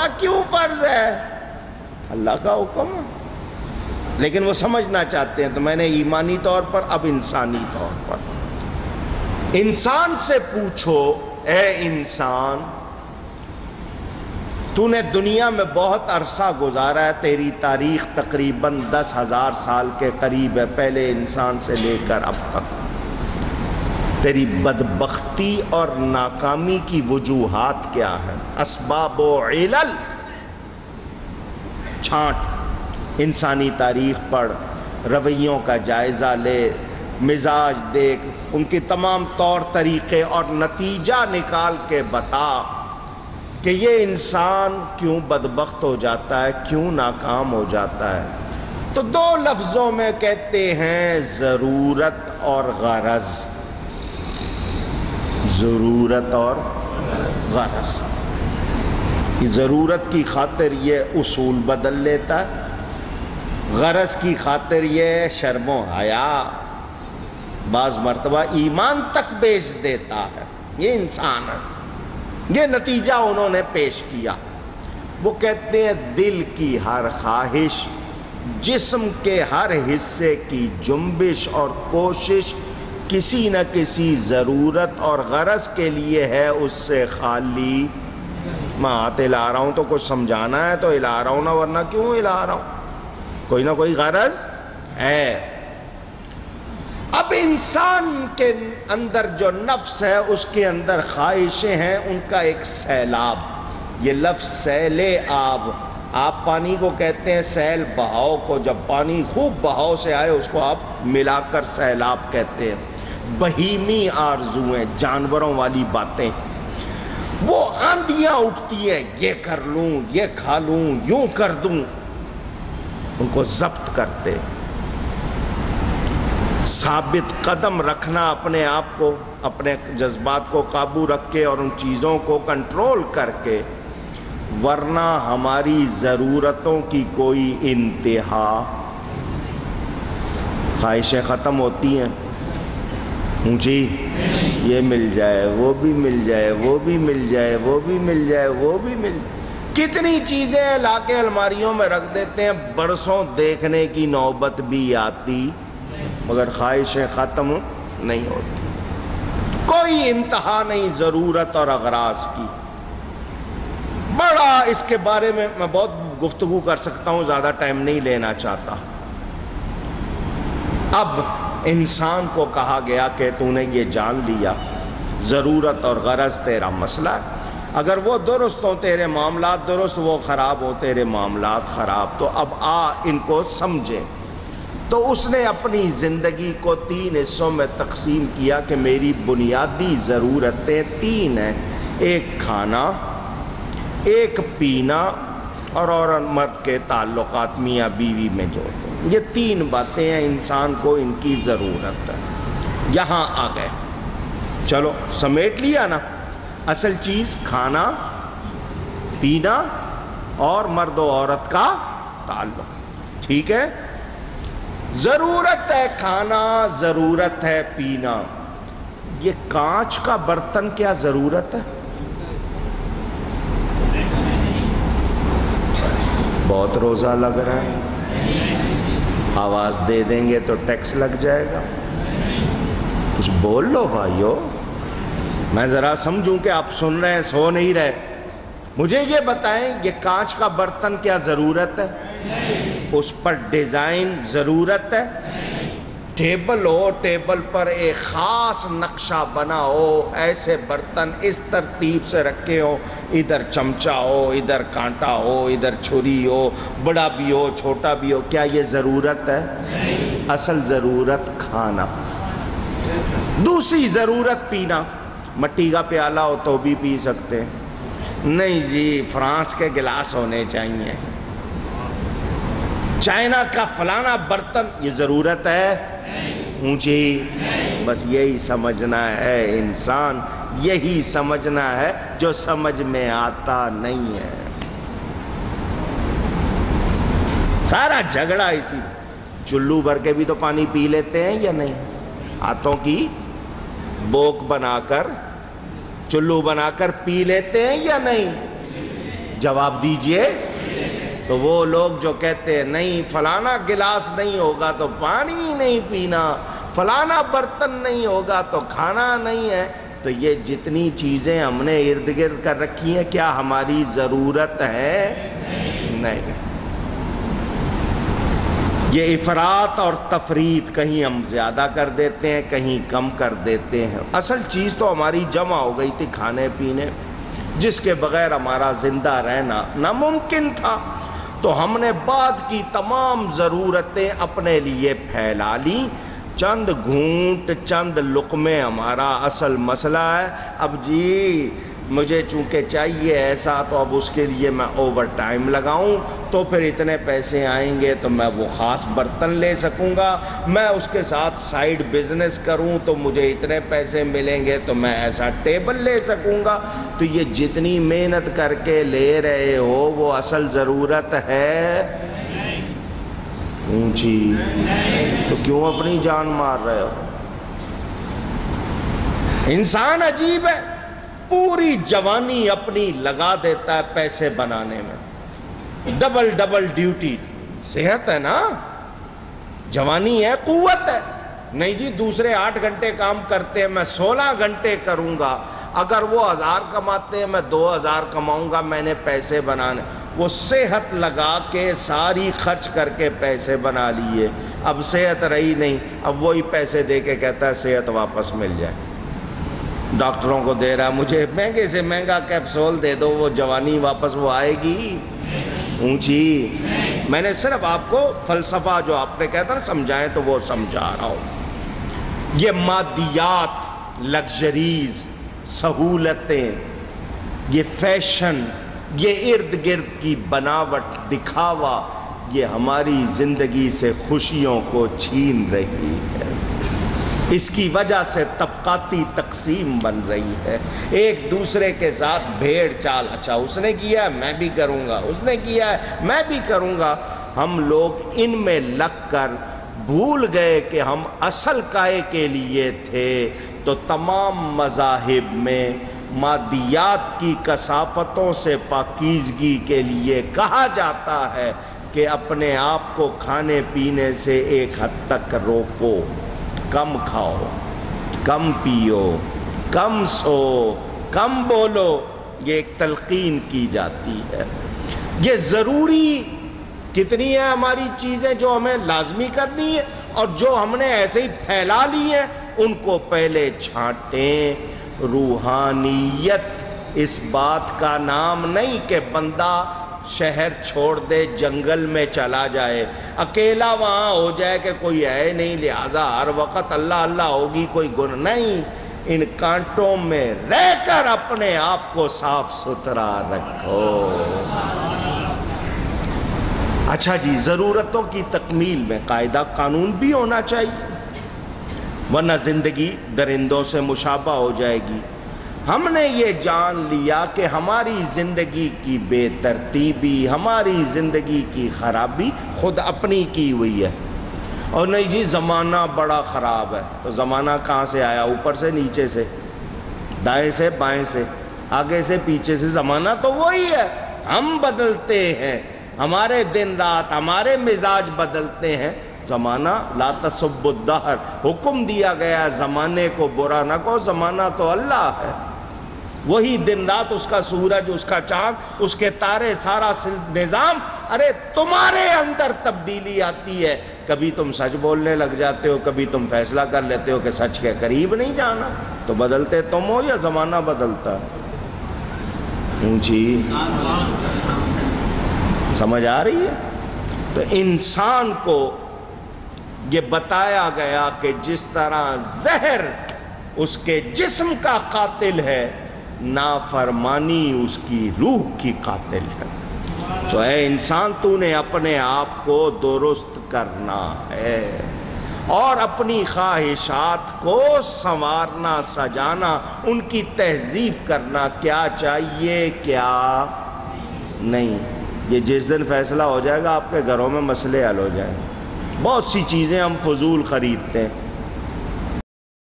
روزہ کیوں فرض ہے؟ اللہ کا حکم ہے، لیکن وہ سمجھنا چاہتے ہیں۔ تو میں نے ایمانی طور پر، اب انسانی طور پر، انسان سے پوچھو، اے انسان تو نے دنیا میں بہت عرصہ گزارا ہے، تیری تاریخ تقریباً 10,000 سال کے قریب ہے، پہلے انسان سے لے کر اب تک۔ تیری بدبختی اور ناکامی کی وجوہات کیا ہیں؟ اسباب و علل چھانٹ، انسانی تاریخ پڑھ، رویوں کا جائزہ لے، مزاج دیکھ، ان کے تمام طور طریقے، اور نتیجہ نکال کے بتا کہ یہ انسان کیوں بدبخت ہو جاتا ہے، کیوں ناکام ہو جاتا ہے۔ تو 2 لفظوں میں کہتے ہیں، ضرورت اور غرض۔ ضرورت اور غرض۔ ضرورت کی خاطر یہ اصول بدل لیتا ہے، غرض کی خاطر یہ شرم و حیا، بعض مرتبہ ایمان تک بیچ دیتا ہے۔ یہ انسان ہے، یہ نتیجہ انہوں نے پیش کیا۔ وہ کہتے ہیں دل کی ہر خواہش، جسم کے ہر حصے کی جنبش اور کوشش کسی نہ کسی ضرورت اور غرض کے لیے ہے، اس سے خالی۔ میں ہاتھ ہلا رہا ہوں تو کچھ سمجھانا ہے تو ہلا رہا ہوں نا، ورنہ کیوں ہلا رہا ہوں؟ کوئی نہ کوئی غرض ہے۔ اب انسان کے اندر جو نفس ہے، اس کے اندر خواہشیں ہیں، ان کا ایک سیلاب۔ یہ لفظ سیل آب، آپ پانی کو کہتے ہیں سیل بہاؤ کو، جب پانی خوب بہاؤ سے آئے اس کو آپ ملا کر سیلاب کہتے ہیں۔ بہیمی آرزویں، جانوروں والی باتیں، وہ آندیاں اٹھتی ہیں، یہ کر لوں، یہ کھا لوں، یوں کر دوں، ان کو ضبط کرتے۔ ثابت قدم رکھنا اپنے آپ کو، اپنے جذبات کو قابو رکھ کے اور ان چیزوں کو کنٹرول کر کے، ورنہ ہماری ضرورتوں کی کوئی انتہا۔ خواہشیں ختم ہوتی ہیں، جی یہ مل جائے، وہ بھی مل جائے، وہ بھی مل جائے، وہ بھی مل جائے، وہ بھی مل جائے، کتنی چیزیں لا کے الماریوں میں رکھ دیتے ہیں، برسوں دیکھنے کی نوبت بھی آتی مگر خواہشیں ختم نہیں ہوتی، کوئی انتہا نہیں ضرورت اور اغراض کی۔ بڑا اس کے بارے میں بہت گفتگو کر سکتا ہوں، زیادہ ٹائم نہیں لینا چاہتا۔ اب انسان کو کہا گیا کہ تو نے یہ جان لیا، ضرورت اور غرض تیرا مسئلہ ہے، اگر وہ درست ہو تیرے معاملات درست، وہ خراب ہو تیرے معاملات خراب، تو اب آ ان کو سمجھے۔ تو اس نے اپنی زندگی کو 3 حصوں میں تقسیم کیا کہ میری بنیادی ضرورتیں 3 ہیں، ایک کھانا، ایک پینا، اور عورت مرد کے تعلقات میاں بیوی میں جو ہوتے ہیں۔ یہ 3 باتیں ہیں، انسان کو ان کی ضرورت ہے۔ یہاں آ گئے، چلو سمیٹ لیا نا، اصل چیز کھانا، پینا اور مرد و عورت کا تعلق، ٹھیک ہے؟ ضرورت ہے کھانا، ضرورت ہے پینا۔ یہ کانچ کا برتن کیا ضرورت ہے؟ بہت روزہ لگ رہا ہے، آواز دے دیں گے تو ٹیکس لگ جائے گا، کچھ بول لو بھائیو، میں ذرا سمجھوں کہ آپ سن رہے ہیں، سو نہیں رہے۔ مجھے یہ بتائیں، یہ کانچ کا برتن کیا ضرورت ہے؟ اس پر ڈیزائن ضرورت ہے؟ ٹیبل ہو، ٹیبل پر ایک خاص نقشہ بنا ہو، ایسے برتن اس ترتیب سے رکھے ہو، ادھر چمچہ ہو، ادھر کانٹا ہو، ادھر چھری ہو، بڑا بھی ہو چھوٹا بھی ہو، کیا یہ ضرورت ہے؟ اصل ضرورت کھانا۔ دوسری ضرورت پینا، مٹی کا پیالہ ہو تو بھی پی سکتے ہیں، نہیں جی فرانس کے گلاس ہونے چاہیے، چائنا کا فلانا برتن، یہ ضرورت ہے؟ اونچی، بس یہی سمجھنا ہے انسان، یہی سمجھنا ہے جو سمجھ میں آتا نہیں ہے۔ سارا جھگڑا اسی، چلو بھر کے بھی تو پانی پی لیتے ہیں یا نہیں؟ ہاتھوں کی بوک بنا کر، چلو بنا کر پی لیتے ہیں یا نہیں؟ جواب دیجئے۔ تو وہ لوگ جو کہتے ہیں نہیں فلانا گلاس نہیں ہوگا تو پانی نہیں پینا، فلانا برتن نہیں ہوگا تو کھانا نہیں ہے، تو یہ جتنی چیزیں ہم نے ارد گرد کر رکھی ہیں کیا ہماری ضرورت ہے؟ نہیں۔ یہ افراط اور تفریط، کہیں ہم زیادہ کر دیتے ہیں کہیں کم کر دیتے ہیں۔ اصل چیز تو ہماری جمع ہو گئی تھی کھانے پینے، جس کے بغیر ہمارا زندہ رہنا ناممکن تھا، تو ہم نے بعد کی تمام ضرورتیں اپنے لیے پھیلا لیں۔ چند گھونٹ چند لقمے ہمارا اصل مسئلہ ہے۔ اب جی مجھے چونکہ چاہیے ایسا، تو اب اس کے لیے میں اوور ٹائم لگاؤں تو پھر اتنے پیسے آئیں گے تو میں وہ خاص برتن لے سکوں گا، میں اس کے ساتھ سائیڈ بزنس کروں تو مجھے اتنے پیسے ملیں گے تو میں ایسا ٹیبل لے سکوں گا۔ تو یہ جتنی محنت کر کے لے رہے ہو وہ اصل ضرورت ہے؟ اونچی، تو کیوں اپنی جان مار رہے ہو؟ انسان عجیب ہے، پوری جوانی اپنی لگا دیتا ہے پیسے بنانے میں، ڈبل ڈبل ڈیوٹی۔ صحت ہے نا، جوانی ہے، قوت ہے، نہیں جی دوسرے 8 گھنٹے کام کرتے ہیں میں 16 گھنٹے کروں گا، اگر وہ 1000 کماتے ہیں میں 2000 کماؤں گا، میں نے پیسے بنانے۔ وہ صحت لگا کے ساری خرچ کر کے پیسے بنا لیے، اب صحت رہی نہیں، اب وہی پیسے دے کے کہتا ہے صحت واپس مل جائے۔ ڈاکٹروں کو دے رہا ہے مجھے مہنگے سے مہنگا کیپسول دے دو، وہ جوانی واپس وہ آئے گی؟ اونچی۔ میں نے صرف آپ کو فلسفہ جو آپ نے کہتا نا سمجھائیں تو وہ سمجھا رہا ہوں۔ یہ مادیات، لگژریز، سہولتیں، یہ فیشن، یہ ارد گرد کی بناوٹ، دکھاوا، یہ ہماری زندگی سے خوشیوں کو چھین رہی ہے۔ اس کی وجہ سے طبقاتی تقسیم بن رہی ہے، ایک دوسرے کے ساتھ بھیڑ چال، اچھا اس نے کیا ہے میں بھی کروں گا، اس نے کیا ہے میں بھی کروں گا۔ ہم لوگ ان میں لگ کر بھول گئے کہ ہم اصل کائے کے لیے تھے۔ تو تمام مذاہب میں مادیات کی کثافتوں سے پاکیزگی کے لیے کہا جاتا ہے کہ اپنے آپ کو کھانے پینے سے ایک حد تک روکو، کم کھاؤ، کم پیو، کم سو، کم بولو، یہ ایک تلقین کی جاتی ہے۔ یہ ضروری کتنی ہے ہماری چیزیں جو ہمیں لازمی کرنی ہے، اور جو ہم نے ایسے ہی پھیلا لی ہیں ان کو پہلے چھانٹیں۔ روحانیت اس بات کا نام نہیں کہ بندہ شہر چھوڑ دے جنگل میں چلا جائے، اکیلا وہاں ہو جائے کہ کوئی ہے نہیں لہذا ہر وقت اللہ اللہ ہوگی، کوئی گناہ نہیں۔ ان کانٹوں میں رہ کر اپنے آپ کو صاف ستھرا رکھو۔ اچھا جی، ضرورتوں کی تکمیل میں قاعدہ قانون بھی ہونا چاہیے، ورنہ زندگی درندوں سے مشابہ ہو جائے گی۔ ہم نے یہ جان لیا کہ ہماری زندگی کی بے ترتیبی، ہماری زندگی کی خرابی خود اپنی کی ہوئی ہے، اور نہیں جی زمانہ بڑا خراب ہے، تو زمانہ کہاں سے آیا؟ اوپر سے نیچے سے، دائیں سے بائیں سے، آگے سے پیچھے سے، زمانہ تو وہی ہے، ہم بدلتے ہیں، ہمارے دن رات، ہمارے مزاج بدلتے ہیں۔ زمانہ لا تسب الدہر، حکم دیا گیا زمانے کو برا نہ کہو، زمانہ تو اللہ ہے، وہی دن رات، اس کا سورج، اس کا چاند، اس کے تارے، سارا نظام۔ ارے تمہارے اندر تبدیلی آتی ہے، کبھی تم سچ بولنے لگ جاتے ہو، کبھی تم فیصلہ کر لیتے ہو کہ سچ کے قریب نہیں جانا، تو بدلتے تم ہو یا زمانہ بدلتا؟ اونچی سمجھ آ رہی ہے؟ تو انسان کو یہ بتایا گیا کہ جس طرح زہر اس کے جسم کا قاتل ہے، نافرمانی اس کی روح کی قاتل ہے۔ تو اے انسان، تو نے اپنے آپ کو درست کرنا ہے اور اپنی خواہشات کو سنوارنا، سجانا، ان کی تہذیب کرنا، کیا چاہیے کیا نہیں۔ یہ جس دن فیصلہ ہو جائے گا آپ کے گھروں میں مسئلے حل ہو جائیں گے۔ بہت سی چیزیں ہم فضول خریدتے ہیں،